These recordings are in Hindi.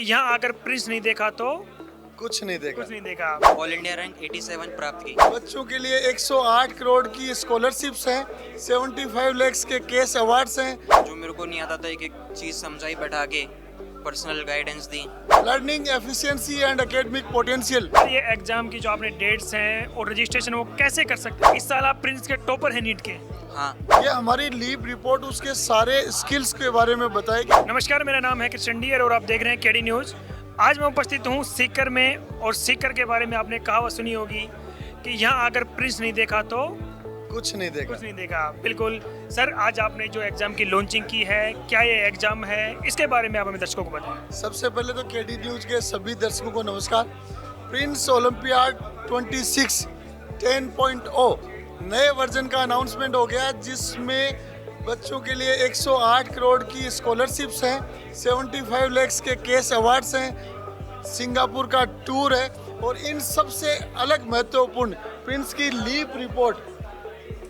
यहाँ आकर प्रिंस नहीं देखा तो कुछ नहीं देखा। कुछ नहीं देखा। ऑल इंडिया रैंक 87 प्राप्त की। बच्चों के लिए 108 करोड़ की स्कॉलरशिप्स हैं, 75 लाख के केस अवार्ड्स हैं, जो मेरे को नहीं आता था एक एक चीज़ समझाई बैठा के, personal guidance the. Learning efficiency and academic potential. ये एग्जाम की जो आपने डेट्स हैं और रजिस्ट्रेशन वो कैसे कर सकते हैं? इस साल आप प्रिंस के टॉपर हैं नीट के। हाँ, ये हमारी लीव रिपोर्ट उसके सारे स्किल्स के बारे में बताएगी। नमस्कार, मेरा नाम है कृष्ण डियर और आप देख रहे हैं केडी न्यूज़। आज मैं उपस्थित हूँ सीकर में और सीकर के बारे में आपने कहावत सुनी होगी कि यहाँ आकर प्रिंस नहीं देखा तो कुछ नहीं देखा। कुछ नहीं देखा। बिल्कुल सर, आज आपने जो एग्जाम की लॉन्चिंग की है, क्या ये एग्जाम है, इसके बारे में आप हमें दर्शकों को बताएं। सबसे पहले तो केडी न्यूज के सभी दर्शकों को नमस्कार। प्रिंस ओलंपियाड 26 10.0 नए वर्जन का अनाउंसमेंट हो गया, जिसमें बच्चों के लिए 108 करोड़ की स्कॉलरशिप्स हैं, 75 लाख के केस अवार्ड्स हैं, सिंगापुर का टूर है और इन सबसे अलग महत्वपूर्ण प्रिंस की leave report,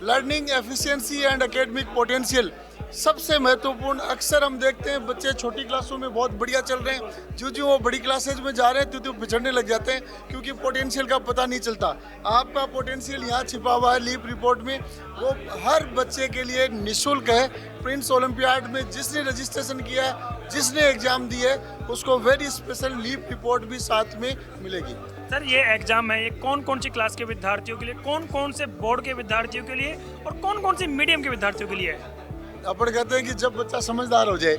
learning efficiency and academic potential सबसे महत्वपूर्ण। अक्सर हम देखते हैं बच्चे छोटी क्लासों में बहुत बढ़िया चल रहे हैं, जो वो बड़ी क्लासेज में जा रहे हैं तो पिछड़ने लग जाते हैं, क्योंकि पोटेंशियल का पता नहीं चलता। आपका पोटेंशियल यहाँ छिपा हुआ है लीव रिपोर्ट में, वो हर बच्चे के लिए निःशुल्क है। प्रिंस ओलंपियाड में जिसने रजिस्ट्रेशन किया है, जिसने एग्जाम दिया है, उसको वेरी स्पेशल लीव रिपोर्ट भी साथ में मिलेगी। सर, ये एग्जाम है, ये कौन कौन सी क्लास के विद्यार्थियों के लिए, कौन कौन से बोर्ड के विद्यार्थियों के लिए और कौन कौन से मीडियम के विद्यार्थियों के लिए है? अपन कहते हैं कि जब बच्चा समझदार हो जाए,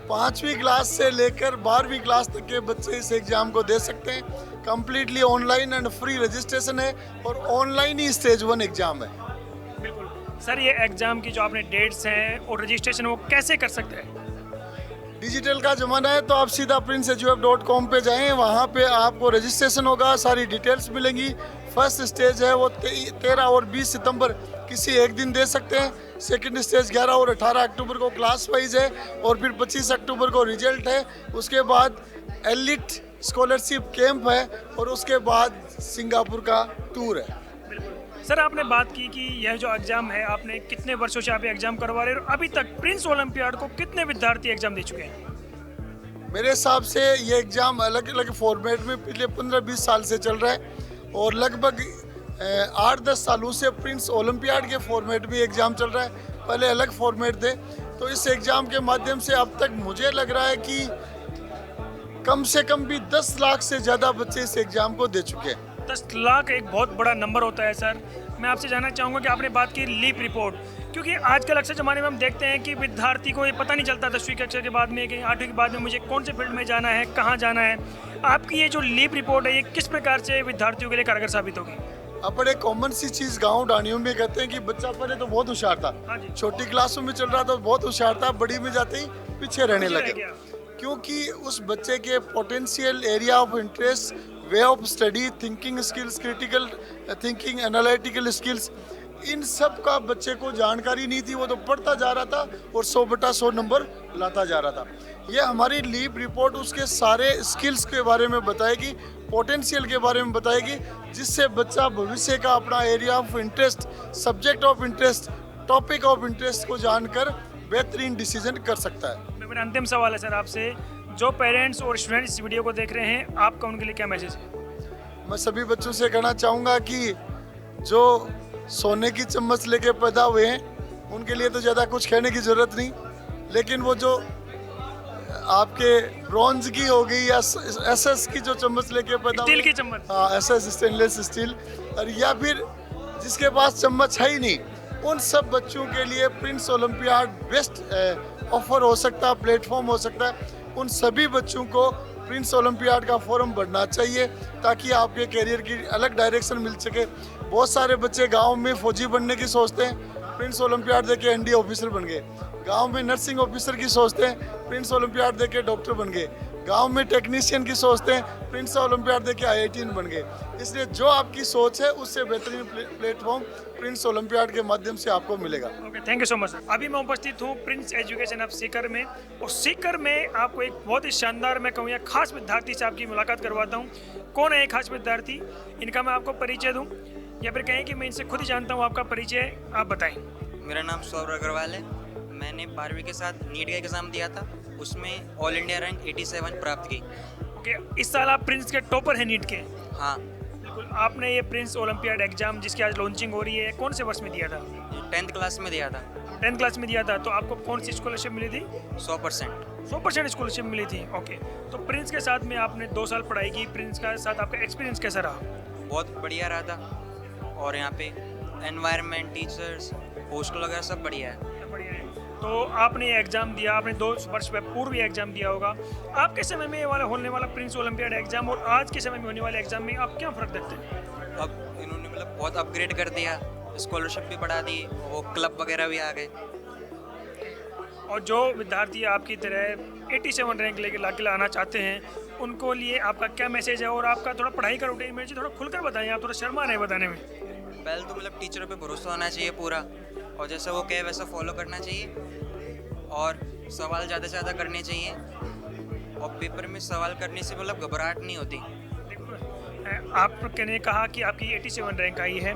5वीं क्लास से लेकर 12वीं क्लास तक के बच्चे इस एग्जाम को दे सकते हैं। Completely online and free registration है और ऑनलाइन ही स्टेज 1 एग्जाम है। बिल्कुल सर, ये एग्जाम की जो आपने डेट्स हैं और रजिस्ट्रेशन वो कैसे कर सकते हैं? डिजिटल का ज़माना है, तो आप सीधा princeedup.com पे जाएं, वहाँ पे आपको रजिस्ट्रेशन होगा, सारी डिटेल्स मिलेंगी। फर्स्ट स्टेज है वो 13 और 20 सितंबर किसी एक दिन दे सकते हैं। सेकंड स्टेज 11 और 18 अक्टूबर को क्लास वाइज है और फिर 25 अक्टूबर को रिजल्ट है। उसके बाद एलिट स्कॉलरशिप कैंप है और उसके बाद सिंगापुर का टूर है। सर, आपने बात की कि यह जो एग्जाम है, आपने कितने वर्षों से आप एग्जाम करवा रहे हैं और अभी तक प्रिंस ओलंपियाड को कितने विद्यार्थी एग्जाम दे चुके हैं? मेरे हिसाब से ये एग्ज़ाम अलग अलग फॉर्मेट में पिछले 15-20 साल से चल रहा है और लगभग 8-10 सालों से प्रिंस ओलंपियाड के फॉर्मेट में एग्ज़ाम चल रहा है। पहले अलग फॉर्मेट थे, तो इस एग्ज़ाम के माध्यम से अब तक मुझे लग रहा है कि कम से कम भी 10 लाख से ज़्यादा बच्चे इस एग्ज़ाम को दे चुके हैं। 10 लाख एक बहुत बड़ा नंबर होता है। सर, मैं आपसे जानना चाहूँगा कि आपने बात की लीव रिपोर्ट, क्योंकि आजकल अक्सर ज़माने में हम देखते हैं कि विद्यार्थी को ये पता नहीं चलता 10वीं कक्षा के बाद में कि 8वीं के बाद में मुझे कौन से फील्ड में जाना है, कहाँ जाना है। आपकी ये जो लीव रिपोर्ट है, ये किस प्रकार से विद्यार्थियों के लिए कारगर साबित होगी? अब बड़े कॉमन सी चीज़ गांव डानियों में कहते हैं कि बच्चा पहले तो बहुत होशियार था, हाँ जी। छोटी क्लासों में चल रहा था बहुत होशियार था, बड़ी में जाते ही पीछे रहने पीछे रह लगे, गया। क्योंकि उस बच्चे के potential area of interest, way of study, thinking skills, critical thinking, analytical skills, इन सब का बच्चे को जानकारी नहीं थी। वो तो पढ़ता जा रहा था और 100/100 नंबर लाता जा रहा था। ये हमारी लीव रिपोर्ट उसके सारे स्किल्स के बारे में बताएगी, पोटेंशियल के बारे में बताएगी, जिससे बच्चा भविष्य का अपना area of interest, subject of interest, topic of interest को जानकर बेहतरीन डिसीजन कर सकता है। मेरा अंतिम सवाल है सर आपसे, जो पेरेंट्स और स्टूडेंट्स इस वीडियो को देख रहे हैं, आपका उनके लिए क्या मैसेज है? मैं सभी बच्चों से कहना चाहूँगा कि जो सोने की चम्मच लेके पैदा हुए हैं, उनके लिए तो ज़्यादा कुछ कहने की ज़रूरत नहीं, लेकिन वो जो आपके ब्रॉन्ज की हो गई या एसएस की जो चम्मच लेके पैदा स्टील की चम्मच। हाँ, एसएस स्टेनलेस स्टील, और या फिर जिसके पास चम्मच है ही नहीं, उन सब बच्चों के लिए प्रिंस ओलंपियाड बेस्ट ऑफर हो सकता है, प्लेटफॉर्म हो सकता है। उन सभी बच्चों को प्रिंस ओलंपियाड का फॉर्म भरना चाहिए, ताकि आपके करियर की अलग डायरेक्शन मिल सके। बहुत सारे बच्चे गांव में फौजी बनने की सोचते हैं, प्रिंस ओलंपियाड दे के एनडीए ऑफिसर बन गए। गांव में नर्सिंग ऑफिसर की सोचते हैं, प्रिंस ओलंपियाड दे के डॉक्टर बन गए। गांव में टेक्नीशियन की सोचते हैं, प्रिंस ओलंपियाड दे के IITian बन गए। इसलिए जो आपकी सोच है, उससे बेहतरीन प्लेटफॉर्म प्रिंस ओलंपियाड के माध्यम से आपको मिलेगा। Okay, thank you so much. अभी मैं उपस्थित हूँ प्रिंस एजुकेशन ऑफ सीकर में, और सीकर में आपको एक बहुत ही शानदार, मैं कहूँ, खास विद्यार्थी से आपकी मुलाकात करवाता हूँ। कौन है ये खास विद्यार्थी, इनका मैं आपको परिचय दूँ या फिर कहें कि मैं इनसे खुद ही जानता हूँ? आपका परिचय आप बताएं। मेरा नाम सौरभ अग्रवाल है। मैंने 12वीं के साथ नीट का एग्ज़ाम दिया था उसमें ऑल इंडिया रैंक 87 प्राप्त की। ओके, इस साल आप प्रिंस के टॉपर हैं नीट के। हाँ, बिल्कुल, आपने ये प्रिंस ओलंपियाड एग्जाम जिसकी आज लॉन्चिंग हो रही है कौन से वर्ष में दिया था? 10th क्लास में दिया था। 10th क्लास में दिया था, तो आपको कौन सी स्कॉलरशिप मिली थी? 100%। 100% स्कॉलरशिप मिली थी। ओके, तो प्रिंस के साथ में आपने 2 साल पढ़ाई की, प्रिंस के साथ आपका एक्सपीरियंस कैसा रहा? बहुत बढ़िया रहा था और यहाँ पे एनवायरनमेंट, टीचर्स, हॉस्टल वगैरह सब बढ़िया है। बढ़िया है। तो आपने ये एग्ज़ाम दिया, आपने 2 वर्ष पूर्व ये एग्ज़ाम दिया होगा। आपके समय में ये वाला होने वाला प्रिंस ओलंपियाड एग्ज़ाम और आज के समय में होने वाले एग्ज़ाम में आप क्या फ़र्क देखते हैं? अब इन्होंने मतलब बहुत अपग्रेड कर दिया, स्कॉलरशिप भी बढ़ा दी, वो क्लब वगैरह भी आ गए। और जो विद्यार्थी आपकी तरह 87 रैंक लेके आना चाहते हैं उनको लिए आपका क्या मैसेज है? और आपका थोड़ा पढ़ाई का रूटीन मुझे थोड़ा खुलकर बताएं, आप थोड़ा शर्मा रहे हैं बताने में। पहले तो मतलब टीचरों पे भरोसा होना चाहिए पूरा, और जैसा वो कहे वैसा फॉलो करना चाहिए, और सवाल ज़्यादा से ज़्यादा करने चाहिए, और पेपर में सवाल करने से मतलब घबराहट नहीं होती। आपने ने कहा कि आपकी 87 रैंक आई है।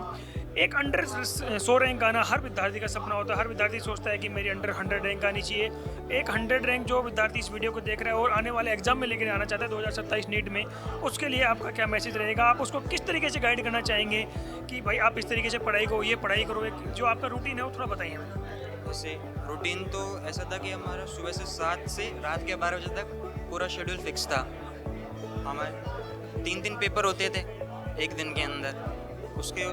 एक अंडर 100 रैंक आना हर विद्यार्थी का सपना होता है। हर विद्यार्थी सोचता है कि मेरी अंडर 100 रैंक आनी चाहिए। एक 100 रैंक जो विद्यार्थी इस वीडियो को देख रहा है और आने वाले एग्जाम में लेकर आना चाहता है 2027 नीट में, उसके लिए आपका क्या मैसेज रहेगा? आप उसको किस तरीके से गाइड करना चाहेंगे कि भाई आप इस तरीके से पढ़ाई करो, ये पढ़ाई करो? एक जो आपका रूटीन है वो थोड़ा बताइए हमें। जैसे रूटीन तो ऐसा था कि हमारा सुबह से 7 से रात के 12 बजे तक पूरा शेड्यूल फिक्स था। हमारे 3 पेपर होते थे एक दिन के अंदर, उसके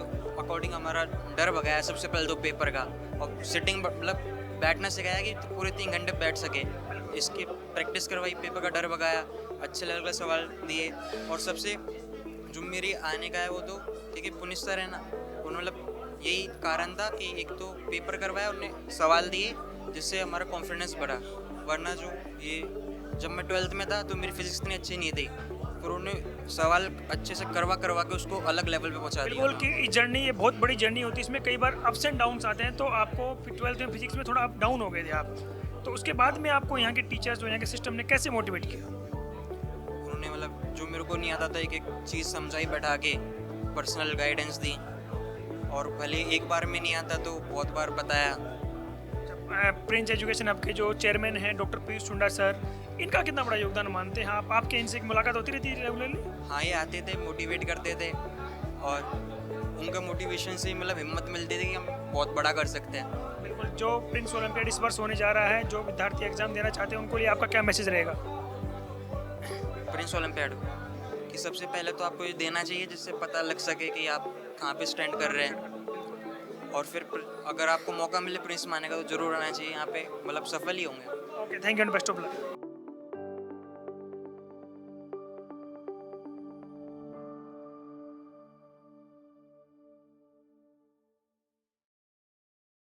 अकॉर्डिंग हमारा डर भगाया सबसे पहले तो पेपर का, और सिटिंग मतलब बैठना सिखाया कि पूरे 3 घंटे बैठ सके, इसकी प्रैक्टिस करवाई, पेपर का डर भगाया, अच्छे लेवल का सवाल दिए। और सबसे जो मेरी आने का है वो तो ठीक है पुनित सर है ना, उन्होंने मतलब यही कारण था कि एक तो पेपर करवाया, उन्होंने सवाल दिए जिससे हमारा कॉन्फिडेंस बढ़ा। वरना जो ये जब मैं 12th में था तो मेरी फिजिक्स इतनी अच्छी नहीं थी, फिर उन्होंने सवाल अच्छे से करवा के उसको अलग लेवल पे पहुंचा दिया। बिल्कुल कि जर्नी ये बहुत बड़ी जर्नी होती है, इसमें कई बार अप्स एंड डाउन्स आते हैं। तो आपको 12th में फिजिक्स में थोड़ा अप डाउन हो गए थे आप, तो उसके बाद में आपको यहाँ के टीचर्स और यहाँ के सिस्टम ने कैसे मोटिवेट किया? उन्होंने मतलब जो मेरे को नहीं आता था एक एक चीज़ समझाई, बैठा के पर्सनल गाइडेंस दी, और भले एक बार में नहीं आता तो बहुत बार बताया। प्रिंस एजुकेशन हब के जो चेयरमैन हैं डॉक्टर पीयूष चुंडा सर, इनका कितना बड़ा योगदान मानते हैं आप? आपके इनसे एक मुलाकात होती रहती है रेगुलरली? हाँ, ये आते थे, मोटिवेट करते थे, और उनका मोटिवेशन से मतलब हिम्मत मिलती थी कि हम बहुत बड़ा कर सकते हैं। बिल्कुल, जो प्रिंस ओलंपियाड इस वर्ष होने जा रहा है, जो विद्यार्थी एग्जाम देना चाहते हैं उनको लिए आपका क्या मैसेज रहेगा? प्रिंस ओलंपियाड कि सबसे पहले तो आपको ये देना चाहिए जिससे पता लग सके कि आप कहाँ पे स्टैंड कर रहे हैं, और फिर अगर आपको मौका मिले प्रिंस माने का तो जरूर आना चाहिए यहाँ पे, मतलब सफल ही होंगे। Okay, thank you and best of luck.